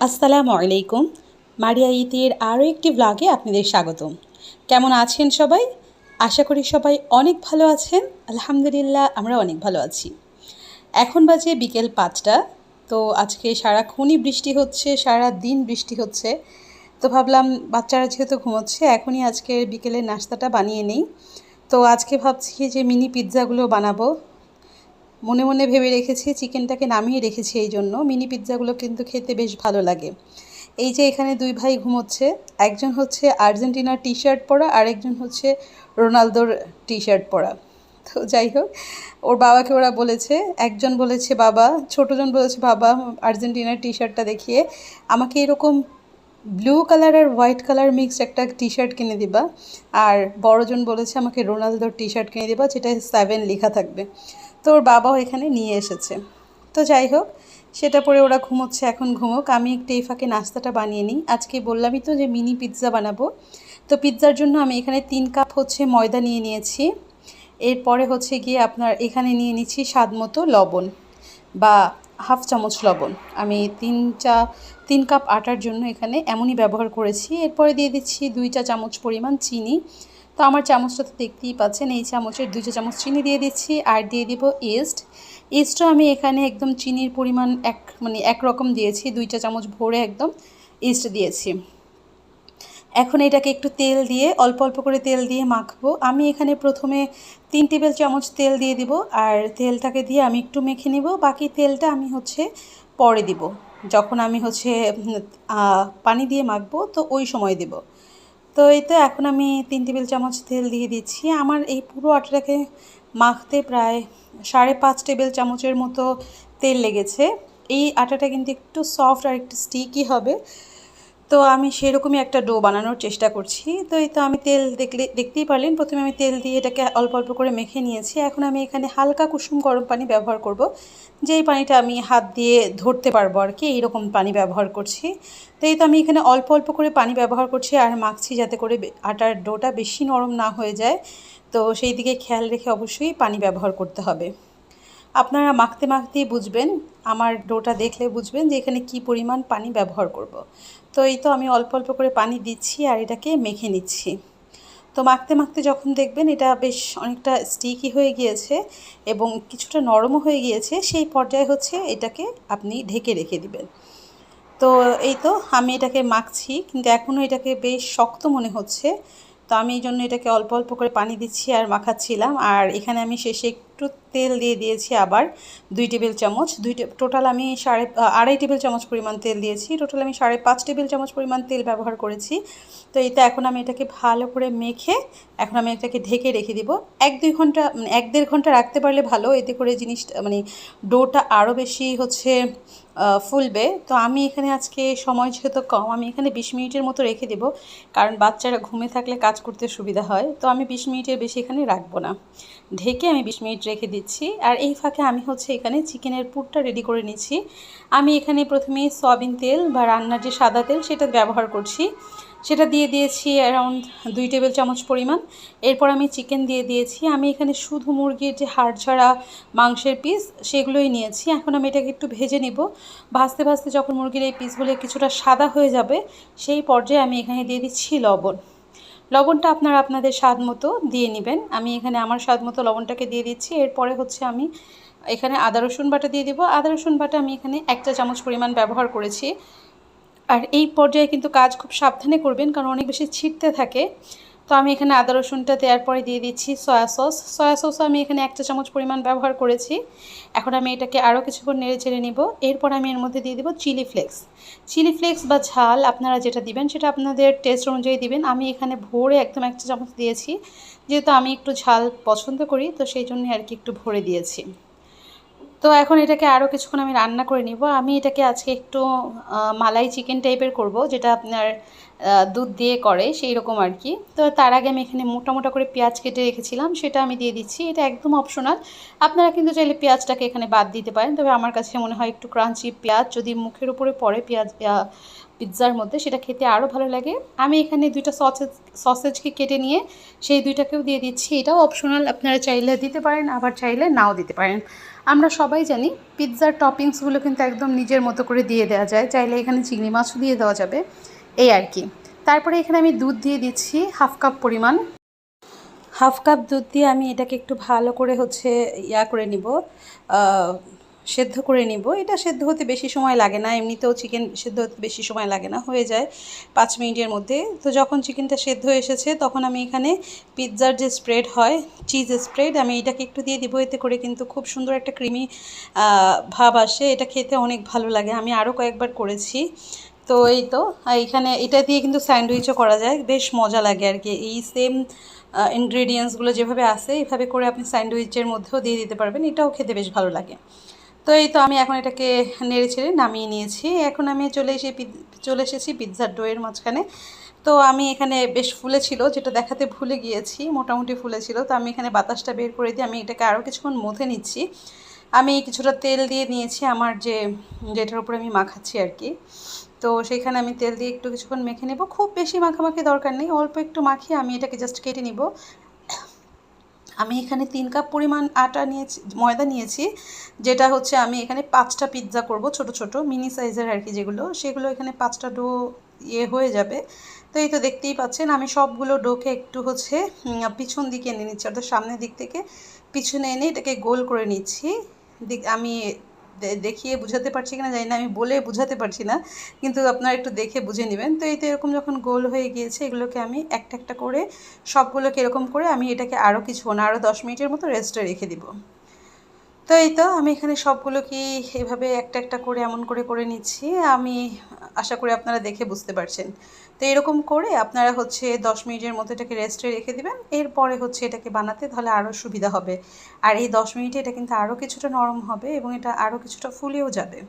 আসসালামু আলাইকুম। মারিয়া ইতির আরও একটি ব্লগে আপনাদের স্বাগতম। কেমন আছেন সবাই? আশা করি সবাই অনেক ভালো আছেন। আলহামদুলিল্লাহ, আমরা অনেক ভালো আছি। এখন বাজে বিকেল 5টা। তো আজকে সারাক্ষণই বৃষ্টি হচ্ছে, সারা দিন বৃষ্টি হচ্ছে। তো ভাবলাম বাচ্চারা যেহেতু ঘুমোচ্ছে, এখনই আজকের বিকেলের নাস্তাটা বানিয়ে নেই। তো আজকে ভাবছি যে মিনি পিৎজাগুলো বানাবো। মনে মনে ভেবে রেখেছি, চিকেনটাকে নামিয়ে রেখেছি, এই জন্য মিনি পিৎজাগুলো কিন্তু খেতে বেশ ভালো লাগে। এই যে এখানে দুই ভাই ঘুমোচ্ছে, একজন হচ্ছে আর্জেন্টিনার টি শার্ট পরা আর একজন হচ্ছে রোনালদোর টি শার্ট পরা। তো যাই হোক, ওর বাবাকে ওরা বলেছে, একজন বলেছে বাবা, ছোটোজন বলেছে বাবা আর্জেন্টিনার টি শার্টটা দেখিয়ে আমাকে এরকম ব্লু কালার আর হোয়াইট কালার মিক্সড একটা টি শার্ট কিনে দিবা। আর বড়জন বলেছে আমাকে রোনালদোর টি শার্ট কিনে দিবা, যেটা 7 লেখা থাকবে। তো ওর বাবাও এখানে নিয়ে এসেছে। তো যাই হোক, সেটা পরে ওরা ঘুমোচ্ছে, এখন ঘুমোক, আমি একটু এই ফাঁকে নাস্তাটা বানিয়ে নিই। আজকে বললামই তো যে মিনি পিৎজা বানাবো। তো পিৎজার জন্য আমি এখানে 3 কাপ হচ্ছে ময়দা নিয়ে নিয়েছি। এরপরে হচ্ছে গিয়ে আপনার এখানে নিয়ে নিচ্ছি স্বাদ মতো লবণ বা হাফ চামচ লবণ। আমি 3 কাপ আটার জন্য এখানে এমনই ব্যবহার করেছি। এরপরে দিয়ে দিচ্ছি 2 চা চামচ পরিমাণ চিনি। তো আমার চামচটা তো দেখতেই পাচ্ছেন, এই চামচের 2 চা চামচ চিনি দিয়ে দিচ্ছি। আর দিয়ে দিব ইস্টও আমি এখানে একদম চিনির পরিমাণ একরকম দিয়েছি, 2 চা চামচ ভরে একদম ইস্ট দিয়েছি। এখন এটাকে একটু তেল দিয়ে অল্প অল্প করে তেল দিয়ে মাখবো। আমি এখানে প্রথমে 3 টেবিল চামচ তেল দিয়ে দিব, আর তেলটাকে দিয়ে আমি একটু মেখে নিব। বাকি তেলটা আমি হচ্ছে পরে দিব, যখন আমি হচ্ছে পানি দিয়ে মাখবো, তো ওই সময় দিব। তো এই তো এখন আমি 3 টেবিল চামচ তেল দিয়ে দিচ্ছি। আমার এই পুরো আটাটাকে মাখতে প্রায় 5.5 টেবিল চামচের মতো তেল লেগেছে। এই আটাটা কিন্তু একটু সফট আর একটু স্টিকি হবে। তো আমি সেরকমই একটা ডো বানানোর চেষ্টা করছি। তো এই তো আমি তেল দেখতেই পারলেন, প্রথমে আমি তেল দিয়ে এটাকে অল্প অল্প করে মেখে নিয়েছি। এখন আমি এখানে হালকা কুসুম গরম পানি ব্যবহার করব, যেই পানিটা আমি হাত দিয়ে ধরতে পারবো আর কি, এইরকম পানি ব্যবহার করছি। তো এই তো আমি এখানে অল্প অল্প করে পানি ব্যবহার করছি আর মাখছি, যাতে করে আটার ডোটা বেশি নরম না হয়ে যায়। তো সেই দিকে খেয়াল রেখে অবশ্যই পানি ব্যবহার করতে হবে। আপনারা মাখতে মাখতেই বুঝবেন, আমার ডোটা দেখলে বুঝবেন যে এখানে কি পরিমাণ পানি ব্যবহার করব। তো এই তো আমি অল্প অল্প করে পানি দিচ্ছি আর এটাকে মেখে নিচ্ছি। তো মাখতে মাখতে যখন দেখবেন এটা বেশ অনেকটা স্টিকি হয়ে গিয়েছে এবং কিছুটা নরমও হয়ে গিয়েছে, সেই পর্যায়ে হচ্ছে এটাকে আপনি ঢেকে রেখে দিবেন। তো এই তো আমি এটাকে মাখছি, কিন্তু এখনও এটাকে বেশ শক্ত মনে হচ্ছে। তো আমি এই জন্য এটাকে অল্প অল্প করে পানি দিচ্ছি আর মাখাচ্ছিলাম। আর এখানে আমি শেষে একটু তেল দিয়ে দিয়েছি আবার 2 টেবিল চামচ। টোটাল আমি 2.5 টেবিল চামচ পরিমাণ তেল দিয়েছি। টোটাল আমি 5.5 টেবিল চামচ পরিমাণ তেল ব্যবহার করেছি। তো এইটা এখন আমি এটাকে ভালো করে মেখে এখন আমি এটাকে ঢেকে রেখে দিব। 1-2 ঘন্টা 1-1.5 ঘন্টা রাখতে পারলে ভালো, এতে করে জিনিসটা ডোটা আরও বেশি হচ্ছে ফুলবে। তো আমি এখানে আজকে সময় যেহেতু কম, আমি এখানে 20 মিনিটের মতো রেখে দেবো, কারণ বাচ্চারা ঘুমে থাকলে কাজ করতে সুবিধা হয়। তো আমি 20 মিনিটের বেশি এখানে রাখবো না, ঢেকে আমি 20 মিনিট রেখে দিচ্ছি। আর এই ফাঁকে আমি হচ্ছে এখানে চিকেনের পুরটা রেডি করে নিচ্ছি। আমি এখানে প্রথমেই সয়াবিন তেল বা রান্নার যে সাদা তেল সেটা ব্যবহার করছি, সেটা দিয়ে দিয়েছি অ্যারাউন্ড 2 টেবিল চামচ পরিমাণ। এরপর আমি চিকেন দিয়ে দিয়েছি। আমি এখানে শুধু মুরগির যে হাড় ছাড়া মাংসের পিস সেগুলোই নিয়েছি। এখন আমি এটাকে একটু ভেজে নিব। ভাজতে ভাজতে যখন মুরগির এই পিসগুলো কিছুটা সাদা হয়ে যাবে, সেই পর্যায়ে আমি এখানে দিয়ে দিচ্ছি লবণ। লবণটা আপনারা আপনাদের স্বাদ মতো দিয়ে নেবেন। আমি এখানে আমার স্বাদ মতো লবণটাকে দিয়ে দিচ্ছি। এরপরে হচ্ছে আমি এখানে আদা রসুন বাটা দিয়ে দেবো। আদা রসুন বাটা আমি এখানে 1 চা চামচ পরিমাণ ব্যবহার করেছি। আর এই পর্যায়ে কিন্তু কাজ খুব সাবধানে করবেন, কারণ অনেক বেশি ছিটতে থাকে। তো আমি এখানে আদা রসুনটা দেওয়ার পরে দিয়ে দিচ্ছি সয়া সসও আমি এখানে 1 চা চামচ পরিমাণ ব্যবহার করেছি। এখন আমি এটাকে আরও কিছুক্ষণ নেড়ে চেড়ে নেব। এরপর আমি এর মধ্যে দিয়ে দেবো চিলি ফ্লেক্স বা ঝাল, আপনারা যেটা দিবেন সেটা আপনাদের টেস্ট অনুযায়ী দিবেন। আমি এখানে ভরে একদম 1 চা চামচ দিয়েছি, যেহেতু আমি একটু ঝাল পছন্দ করি, তো সেই জন্যই আর কি একটু ভরে দিয়েছি। তো এখন এটাকে আরও কিছুক্ষণ আমি রান্না করে নিব। আমি এটাকে আজকে একটু মালাই চিকেন টাইপের করব, যেটা আপনার দুধ দিয়ে করে সেই রকম আর কি। তো তার আগে আমি এখানে মোটা মোটা করে পেঁয়াজ কেটে রেখেছিলাম, সেটা আমি দিয়ে দিচ্ছি। এটা একদম অপশনাল, আপনারা কিন্তু চাইলে পেঁয়াজটাকে এখানে বাদ দিতে পারেন। তবে আমার কাছে মনে হয় একটু ক্রাঞ্চি পেঁয়াজ যদি মুখের উপরে পড়ে পিৎজার মধ্যে, সেটা খেতে আরও ভালো লাগে। আমি এখানে 2টা সসেজকে কেটে নিয়ে সেই 2টাকেও দিয়ে দিচ্ছি। এটাও অপশনাল, আপনারা চাইলে দিতে পারেন, আবার চাইলে নাও দিতে পারেন। আমরা সবাই জানি পিৎজার টপিংসগুলো কিন্তু একদম নিজের মতো করে দিয়ে দেওয়া যায়, চাইলে এখানে চিংড়ি মাছও দিয়ে দেওয়া যাবে, এই আর কি। তারপরে এখানে আমি দুধ দিয়ে দিচ্ছি হাফ কাপ পরিমাণ। হাফ কাপ দুধ দিয়ে আমি এটাকে একটু ভালো করে করে নিব, সেদ্ধ করে নিব। এটা সেদ্ধ হতে বেশি সময় লাগে না, এমনিতেও চিকেন সেদ্ধ হতে বেশি সময় লাগে না, হয়ে যায় 5 মিনিটের মধ্যে। তো যখন চিকেনটা সেদ্ধ এসেছে তখন আমি এখানে পিৎজার যে স্প্রেড হয়, চিজ স্প্রেড, আমি এটাকে একটু দিয়ে দিব। এতে করে কিন্তু খুব সুন্দর একটা ক্রিমি ভাব আসে, এটা খেতে অনেক ভালো লাগে। আমি আরও কয়েকবার করেছি। তো এই তো এইখানে এটা দিয়ে কিন্তু স্যান্ডউইচও করা যায়, বেশ মজা লাগে আর কি। এই সেম ইনগ্রেডিয়েন্টসগুলো যেভাবে আসে এইভাবে করে আপনি স্যান্ডউইচের মধ্যেও দিয়ে দিতে পারবেন, এটাও খেতে বেশ ভালো লাগে। তো এই তো আমি এখন এটাকে নেড়ে ছেড়ে নামিয়ে নিয়েছি। এখন আমি চলে এসেছি পিৎজার ডোয়ের মাঝখানে। তো আমি এখানে বেশ ফুলেছিল, যেটা দেখাতে ভুলে গিয়েছি, মোটামুটি ফুলেছিল। তো আমি এখানে বাতাসটা বের করে দিয়ে আমি এটাকে আরও কিছুক্ষণ মথে নিচ্ছি। আমি কিছুটা তেল দিয়ে নিয়েছি আমার যেটার উপরে আমি মাখাচ্ছি আর কি। তো সেইখানে আমি তেল দিয়ে একটু কিছুক্ষণ মেখে নেব। খুব বেশি মাখামাখি দরকার নেই, অল্প একটু মাখিয়ে আমি এটাকে জাস্ট কেটে নিব। আমি এখানে 3 কাপ পরিমাণ ময়দা নিয়েছি, যেটা আমি এখানে 5টা পিৎজা করব, ছোট ছোট মিনি সাইজের আর কি, সেগুলো এখানে 5টা ডো হয়ে যাবে। তো এই তো দেখতেই পাচ্ছেন আমি সবগুলো ডোকে একটু পিছন দিকে এনে নিচ্ছি, অর্থাৎ সামনের দিক থেকে পিছনে এনে এটাকে গোল করে নিচ্ছি। আমি দেখিয়ে বুঝাতে পারছি কিনা জানি না, আমি বলে বুঝাতে পারছি না, কিন্তু আপনারা একটু দেখে বুঝে নেবেন। তো এই তো এরকম যখন গোল হয়ে গিয়েছে, এগুলোকে আমি একটা একটা করে সবগুলোকে এরকম করে আমি এটাকে আরও আরও 10 মিনিটের মতো রেস্টে রেখে দিব। তো এই তো আমি এখানে সবগুলোকে এভাবে একটা একটা করে এমন করে করে নিচ্ছি। আমি আশা করি আপনারা দেখে বুঝতে পারছেন। তো এরকম করে আপনারা 10 মিনিটের মতো এটাকে রেস্টে রেখে দিবেন। এরপরে এটাকে বানাতে তাহলে আরও সুবিধা হবে। আর এই 10 মিনিটে এটা কিন্তু আরও কিছুটা নরম হবে এবং এটা আরও কিছুটা ফুলেও যাবে।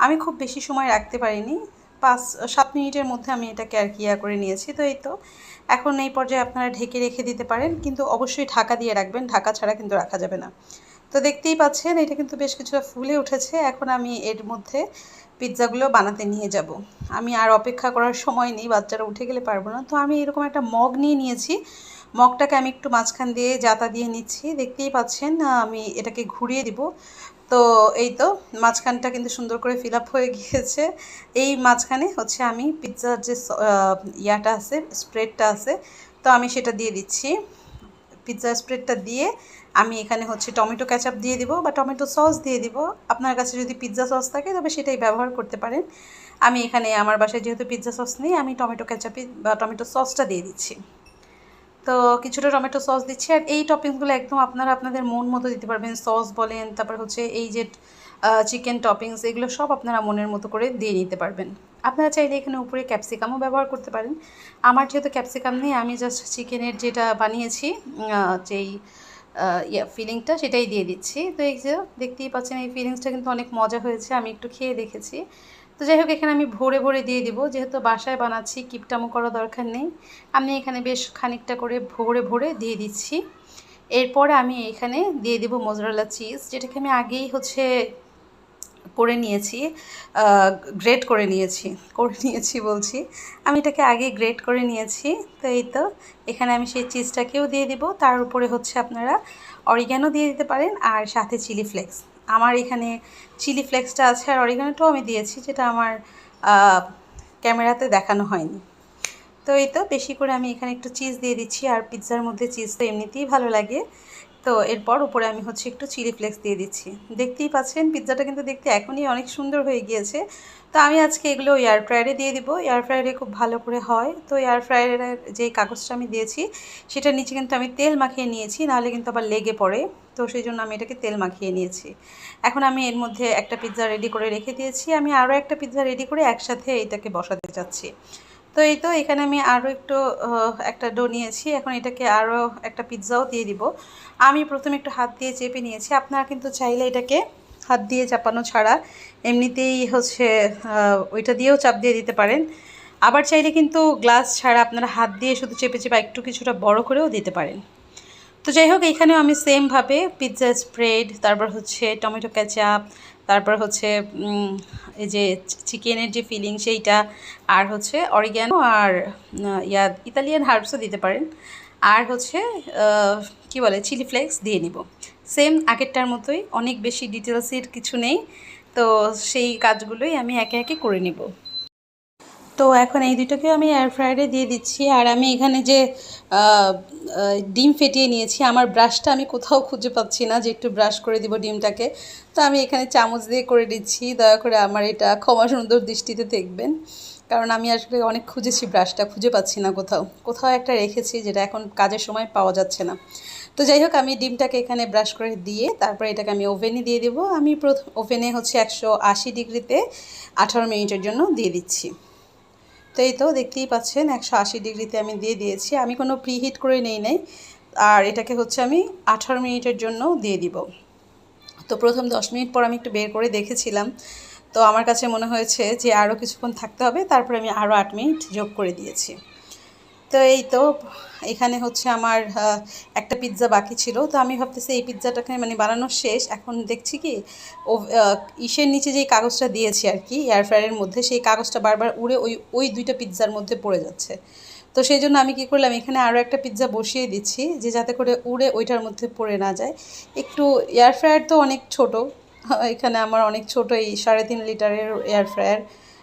আমি খুব বেশি সময় রাখতে পারিনি, 5-7 মিনিটের মধ্যে আমি এটাকে আর কি করে নিয়েছি। তো এই তো এখন এই পর্যায়ে আপনারা ঢেকে রেখে দিতে পারেন, কিন্তু অবশ্যই ঢাকা দিয়ে রাখবেন, ঢাকা ছাড়া কিন্তু রাখা যাবে না। তো দেখতেই পাচ্ছেন এটা কিন্তু বেশ কিছুটা ফুলে উঠেছে। এখন আমি এর মধ্যে পিৎজাগুলো বানাতে নিয়ে যাব। আমি আর অপেক্ষা করার সময় নেই, বাচ্চারা উঠে গেলে পারবো না। তো আমি এরকম একটা মগ নিয়ে নিয়েছি, মগটাকে আমি একটু মাঝখান দিয়ে জাতা দিয়ে নিচ্ছি। দেখতেই পাচ্ছেন আমি এটাকে ঘুরিয়ে দিব। তো এই তো মাঝখানটা কিন্তু সুন্দর করে ফিল আপ হয়ে গিয়েছে। এই মাঝখানে আমি পিৎজার যে ইয়াটা আছে, স্প্রেডটা আছে, তো আমি সেটা দিয়ে দিচ্ছি। পিৎজা স্প্রেডটা দিয়ে আমি এখানে টমেটো ক্যাচাপ দিয়ে দিব বা টমেটো সস দিয়ে দিব। আপনার কাছে যদি পিৎজা সস থাকে তবে সেটাই ব্যবহার করতে পারেন। আমি এখানে আমার বাসায় যেহেতু পিৎজা সস নেই, আমি টমেটো ক্যাচাপি বা টমেটো সসটা দিয়ে দিচ্ছি। তো কিছুটা টমেটো সস দিচ্ছি। আর এই টপিংসগুলো একদম আপনারা আপনাদের মন মতো দিতে পারবেন। সস বলেন, তারপর এই যে চিকেন টপিংস, এগুলো সব আপনারা মনের মতো করে দিয়ে নিতে পারবেন। আপনারা চাইলে এখানে উপরে ক্যাপসিকামও ব্যবহার করতে পারেন। আমার যেহেতু ক্যাপসিকাম নেই, আমি জাস্ট চিকেনের যেটা বানিয়েছি যেই ফিলিংটা সেটাই দিয়ে দিচ্ছি। তো এই যে দেখতেই পাচ্ছেন এই ফিলিংসটা কিন্তু অনেক মজা হয়েছে, আমি একটু খেয়ে দেখেছি। তো যাই হোক এখানে আমি ভরে ভরে দিয়ে দিব, যেহেতু বাসায় বানাচ্ছি কিপটামো করা দরকার নেই। আমি এখানে বেশ খানিকটা করে ভরে ভরে দিয়ে দিচ্ছি। এরপরে আমি এখানে দিয়ে দেব মোজারেলা চিজ, যেটাকে আমি আগেই করে নিয়েছি, গ্রেট করে নিয়েছি বলছি, আমি এটাকে আগে গ্রেট করে নিয়েছি। তো এই তো এখানে আমি সেই চিজটাকেও দিয়ে দিব। তার উপরে আপনারা অরিগ্যানো দিয়ে দিতে পারেন, আর সাথে চিলি ফ্লেক্স। আমার এখানে চিলি ফ্লেক্সটা আছে আর অরিগ্যানোটাও আমি দিয়েছি, যেটা আমার ক্যামেরাতে দেখানো হয়নি। তো এই তো বেশি করে আমি এখানে একটু চিজ দিয়ে দিচ্ছি, আর পিৎজার মধ্যে চিজ তো এমনিতেই ভালো লাগে। তো এরপর উপরে আমি একটু চিলি ফ্লেক্স দিয়ে দিচ্ছি। দেখতেই পাচ্ছেন পিৎজাটা কিন্তু দেখতে এখনই অনেক সুন্দর হয়ে গিয়েছে। তো আমি আজকে এগুলো এয়ার ফ্রায়ারে দিয়ে দিব, এয়ার ফ্রায়ারে খুব ভালো করে হয়। তো এয়ার ফ্রায়ারের যে কাগজটা আমি দিয়েছি সেটার নিচে কিন্তু আমি তেল মাখিয়ে নিয়েছি, নাহলে কিন্তু আবার লেগে পড়ে। তো সেই জন্য আমি এটাকে তেল মাখিয়ে নিয়েছি। এখন আমি এর মধ্যে একটা পিৎজা রেডি করে রেখে দিয়েছি, আমি আরও একটা পিৎজা রেডি করে একসাথে এটাকে বসাতে চাচ্ছি। তো এই তো এখানে আমি আরও একটু একটা ডো নিয়েছি, এখন এটাকে আরও একটা পিৎজাও দিয়ে দিব। আমি প্রথমে একটু হাত দিয়ে চেপে নিয়েছি, আপনারা কিন্তু চাইলে এটাকে হাত দিয়ে চাপানো ছাড়া এমনিতেই ওইটা দিয়েও চাপ দিয়ে দিতে পারেন। আবার চাইলে কিন্তু গ্লাস ছাড়া আপনারা হাত দিয়ে শুধু চেপে চেপে একটু কিছুটা বড় করেও দিতে পারেন। তো যাই হোক এখানেও আমি সেমভাবে পিৎজা স্প্রেড, তারপর টমেটো ক্যাচাপ, তারপর এই যে চিকেনের যে ফিলিং সেইটা, আর অরিগ্যানো, আর ইতালিয়ান হার্বসও দিতে পারেন, আর কি বলে চিলি ফ্লেক্স দিয়ে নিব। সেম আগেরটার মতোই, অনেক বেশি ডিটেলসের কিছু নেই। তো সেই কাজগুলোই আমি একে একে করে নিব। তো এখন এই দুটোকেও আমি এয়ার ফ্রায়ারে দিয়ে দিচ্ছি। আর আমি এখানে যে ডিম ফেটিয়ে নিয়েছি, আমার ব্রাশটা আমি কোথাও খুঁজে পাচ্ছি না যে একটু ব্রাশ করে দিব ডিমটাকে। তো আমি এখানে চামচ দিয়ে করে দিচ্ছি। দয়া করে আমার এটা ক্ষমা সুন্দর দৃষ্টিতে দেখবেন, কারণ আমি আসলে অনেক খুঁজেছি, ব্রাশটা খুঁজে পাচ্ছি না কোথাও। কোথাও একটা রেখেছি যেটা এখন কাজের সময় পাওয়া যাচ্ছে না। তো যাই হোক, আমি ডিমটাকে এখানে ব্রাশ করে দিয়ে তারপরে এটাকে আমি ওভেনে দিয়ে দেবো। আমি ওভেনে হচ্ছে 180 ডিগ্রিতে 18 মিনিটের জন্য দিয়ে দিচ্ছি। তো এই তো দেখতেই পাচ্ছেন 180 ডিগ্রিতে আমি দিয়ে দিয়েছি। আমি কোনো প্রিহিট করে নেই নাই। আর এটাকে হচ্ছে আমি 18 মিনিটের জন্য দিয়ে দিব। তো প্রথম 10 মিনিট পর আমি একটু বের করে দেখেছিলাম। তো আমার কাছে মনে হয়েছে যে আরও কিছুক্ষণ থাকতে হবে, তারপরে আমি আরও 8 মিনিট যোগ করে দিয়েছি। তো এই তো এখানে হচ্ছে আমার একটা পিৎজা বাকি ছিল। তো আমি ভাবতেছি এই পিৎজাটাকে মানে বানানো শেষ, এখন দেখছি কি ও ইসের নিচে যেই কাগজটা দিয়েছি আর কি এয়ার ফ্রায়ারের মধ্যে, সেই কাগজটা বারবার উড়ে ওই দুইটা পিৎজার মধ্যে পড়ে যাচ্ছে। তো সেই জন্য আমি কি করলাম, এখানে আরও একটা পিৎজা বসিয়ে দিচ্ছি যে যাতে করে উড়ে ওইটার মধ্যে পড়ে না যায়। একটু এয়ার ফ্রায়ার তো অনেক ছোট, এখানে আমার অনেক ছোট এই 3.5 লিটারের এয়ার ফ্রায়ার,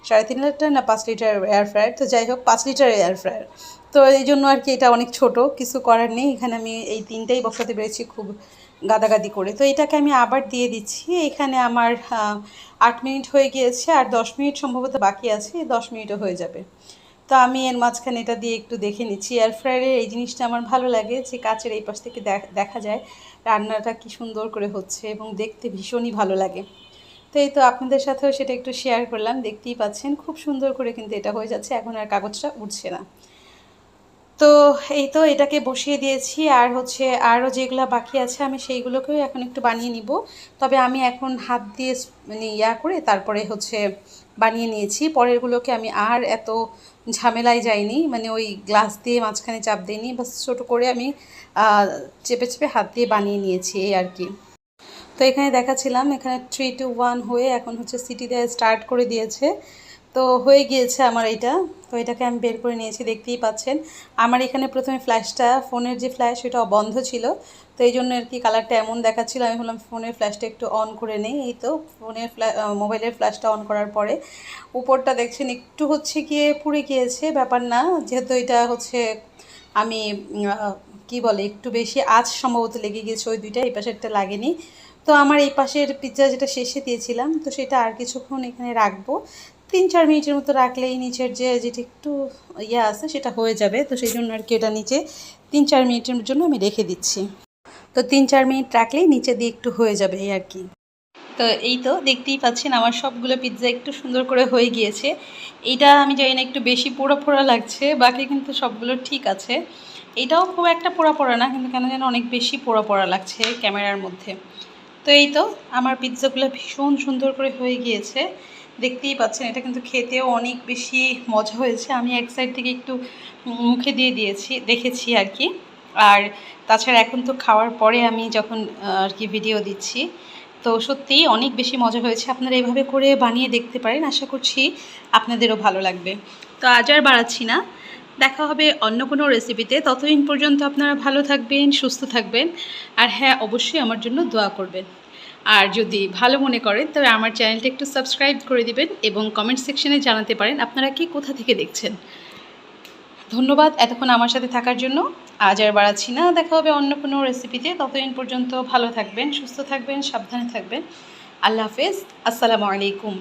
3.5 লিটার না 5 লিটার এয়ার ফ্রায়ার, তো যাই হোক 5 লিটারের এয়ার ফ্রায়ার। তো এই জন্য আর কি এটা অনেক ছোট, কিছু করার নেই। এখানে আমি এই তিনটেই বসাতে পেরেছি খুব গাদাগাদি করে। তো এটাকে আমি আবার দিয়ে দিচ্ছি। এখানে আমার 8 মিনিট হয়ে গিয়েছে, আর 10 মিনিট সম্ভবত বাকি আছে, 10 মিনিটও হয়ে যাবে। তো আমি এর মাঝখানে এটা দিয়ে একটু দেখে নিচ্ছি। এয়ার ফ্রায়ারের এই জিনিসটা আমার ভালো লাগে যে কাচের এই পাশ থেকে দেখা যায় রান্নাটা কি সুন্দর করে হচ্ছে, এবং দেখতে ভীষণই ভালো লাগে। তো এই তো আপনাদের সাথেও সেটা একটু শেয়ার করলাম। দেখতেই পাচ্ছেন খুব সুন্দর করে কিন্তু এটা হয়ে যাচ্ছে, এখন আর কাগজটা উঠছে না। তো এই তো এটাকে বসিয়ে দিয়েছি, আর হচ্ছে আরও যেগুলো বাকি আছে আমি সেইগুলোকেও এখন একটু বানিয়ে নিব। তবে আমি এখন হাত দিয়ে মানে করে তারপরে হচ্ছে বানিয়ে নিয়েছি। পরেরগুলোকে আমি আর এত ঝামেলায় যাইনি, মানে ওই গ্লাস দিয়ে মাঝখানে চাপ দিইনি, বাস ছোটো করে আমি চেপে চেপে হাত দিয়ে বানিয়ে নিয়েছি এই আর কি। তো এখানে দেখাচ্ছিলাম, এখানে 3, 2, 1 হয়ে এখন হচ্ছে সিটি দিয়ে স্টার্ট করে দিয়েছে। তো হয়ে গিয়েছে আমার এইটা। তো এটাকে আমি বের করে নিয়েছি, দেখতেই পাচ্ছেন। আমার এখানে প্রথমে ফ্ল্যাশটা, ফোনের যে ফ্ল্যাশ সেটা বন্ধ ছিল, তো এই জন্য আর কি কালারটা এমন দেখাচ্ছিল। আমি বললাম ফোনের ফ্ল্যাশটা একটু অন করে নেই। এই তো ফোনের মোবাইলের ফ্ল্যাশটা অন করার পরে উপরটা দেখছেন একটু হচ্ছে গিয়ে পুড়ে গিয়েছে, ব্যাপার না, যেহেতু এটা হচ্ছে আমি কি বলে একটু বেশি আঁচ সম্ভবত লেগে গিয়েছে ওই দুইটা, এই পাশেরটা লাগেনি। তো আমার এই পাশের পিৎজা যেটা শেষে দিয়েছিলাম, তো সেটা আর কিছুক্ষণ এখানে রাখবো। 3-4 মিনিটের মতো রাখলেই নিচের যেটা একটু আছে সেটা হয়ে যাবে। তো সেই জন্য আর কি এটা নিচে 3-4 মিনিটের জন্য আমি রেখে দিচ্ছি। তো 3-4 মিনিট রাখলেই নিচে দিয়ে একটু হয়ে যাবে এই আর কি। তো এই তো দেখতেই পাচ্ছেন আমার সবগুলো পিৎজা একটু সুন্দর করে হয়ে গিয়েছে। এইটা আমি জানি না একটু বেশি পোড়া পোড়া লাগছে, বাকি কিন্তু সবগুলো ঠিক আছে। এটাও খুব একটা পোড়া পোড়া না, কিন্তু কেন যেন অনেক বেশি পোড়া পোড়া লাগছে ক্যামেরার মধ্যে। তো এই তো আমার পিৎজাগুলো ভীষণ সুন্দর করে হয়ে গিয়েছে, দেখতেই পাচ্ছেন। এটা কিন্তু খেতেও অনেক বেশি মজা হয়েছে। আমি এক সাইড থেকে একটু মুখে দিয়ে দেখেছি আর কি। আর তাছাড়া এখন তো খাওয়ার পরে আমি যখন আর কি ভিডিও দিচ্ছি, তো সত্যিই অনেক বেশি মজা হয়েছে। আপনারা এভাবে করে বানিয়ে দেখতে পারেন, আশা করছি আপনাদেরও ভালো লাগবে। তো আজ আর বাড়াচ্ছি না, দেখা হবে অন্য কোনো রেসিপিতে। ততদিন পর্যন্ত আপনারা ভালো থাকবেন, সুস্থ থাকবেন, আর হ্যাঁ, অবশ্যই আমার জন্য দোয়া করবেন। আর যদি ভালো মনে করেন তবে আমার চ্যানেলটা একটু সাবস্ক্রাইব করে দিবেন, এবং কমেন্ট সেকশনে জানাতে পারেন আপনারা কি কোথা থেকে দেখছেন। ধন্যবাদ এতক্ষণ আমার সাথে থাকার জন্য। আজ আর বাড়াচ্ছি না, দেখা হবে অন্য কোনো রেসিপিতে। ততদিন পর্যন্ত ভালো থাকবেন, সুস্থ থাকবেন, সাবধানে থাকবেন। আল্লাহ হাফেজ, আসসালামু আলাইকুম।